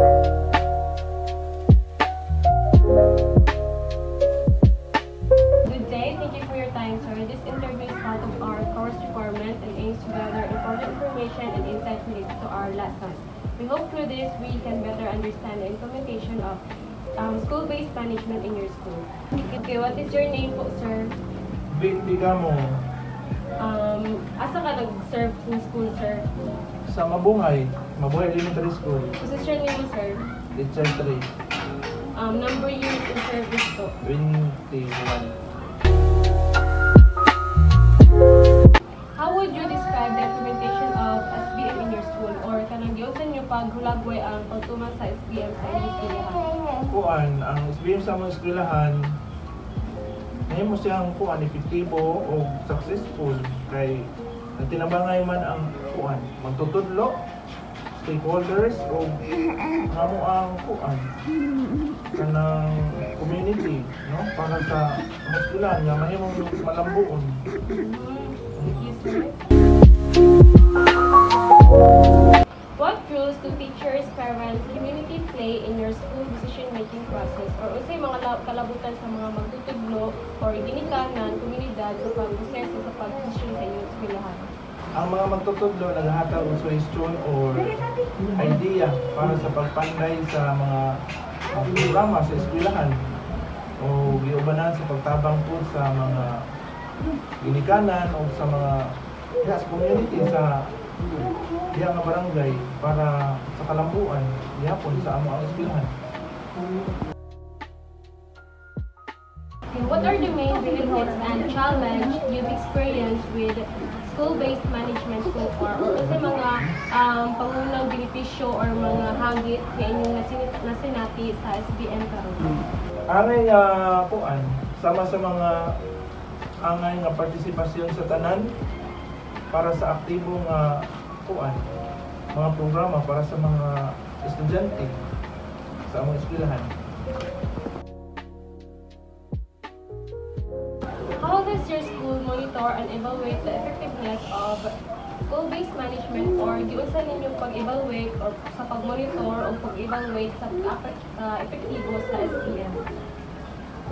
Good day. Thank you for your time, sir. This interview is part of our course requirement and aims to gather important information and insights related to our lesson. We hope through this we can better understand the implementation of school-based management in your school. Okay, what is your name po, sir? Bigamo. Asa ka nag-serve in school, sir? Sa Mabuhay Elementary School. Position niyo, sir? Teacher 3. Number years in service po? 21. How would you describe the implementation of SBM in your school? Or kanang giunsa niyo paghulagway ang pagtuman sa SBM sa inyong eskwelahan? Ang SBM sa mga eskwelahan, ngayon mo siyang epektibo o successful kay tinabangay man ang magtutudlo, stakeholders o amo ang kanang community, no, para sa mga eskwelahan nga mahimong malambuon. Yes, sir. What roles do teachers, parents, community play in your school decision-making process? Or unsay mga kalabutan sa mga magtutudlo or ginikanan, komunidad sa pag-proseso sa pag-desisyon sa inyong eskwelahan? Ang mga magtutudlo naghatag og suggestion or idea para sa pagpanday sa mga programa sa eskwelahan o giubanan sa pagtabang po sa mga ginikanan o sa mga community sa diya nga barangay para sa kalambuan gihapon sa among eskwelahan. What are the main benefits and challenge you've experienced with school-based management so far? Or sa mga pangunang benepisyo or mga hagit na inyong nasinati sa SBM karon? Angay sama sa mga angay nga partisipasyon sa tanan para sa aktibong mga programa para sa mga estudyante sa among eskwelahan. How does your school monitor and evaluate the effectiveness of school-based management or giunsa ninyong pag-evaluate or sa pag-monitor o pag-evaluate sa epektibo sa SBM?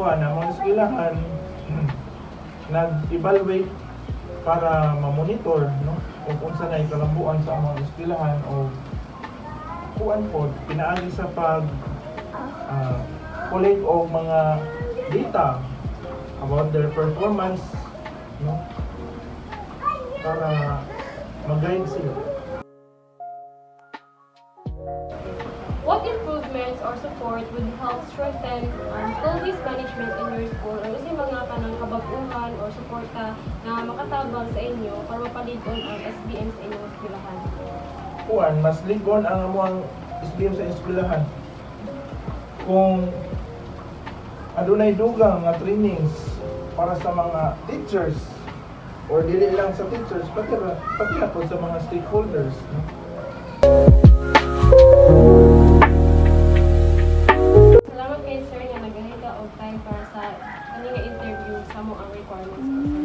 Among eskwelahan nag-evaluate para ma-monitor, no, kung unsa na kalambuan sa among eskwelahan o pinaagi sa pag collect og mga data about their performance, no, para mag-guide sila. What improvements or support would help strengthen school-based management in your school? Or kasi mga kanang kabag-uhan or suporta na makatabang sa inyo para mapaligon ang SBM sa inyong eskwelahan? Mas ligon ang among SBM sa eskwelahan kung adunay dugang nga trainings para sa mga teachers or dili lang sa teachers pati na po sa mga stakeholders, no? Salamat kay sir nga nagahita og time para sa kaning interview sa mo ang requirements.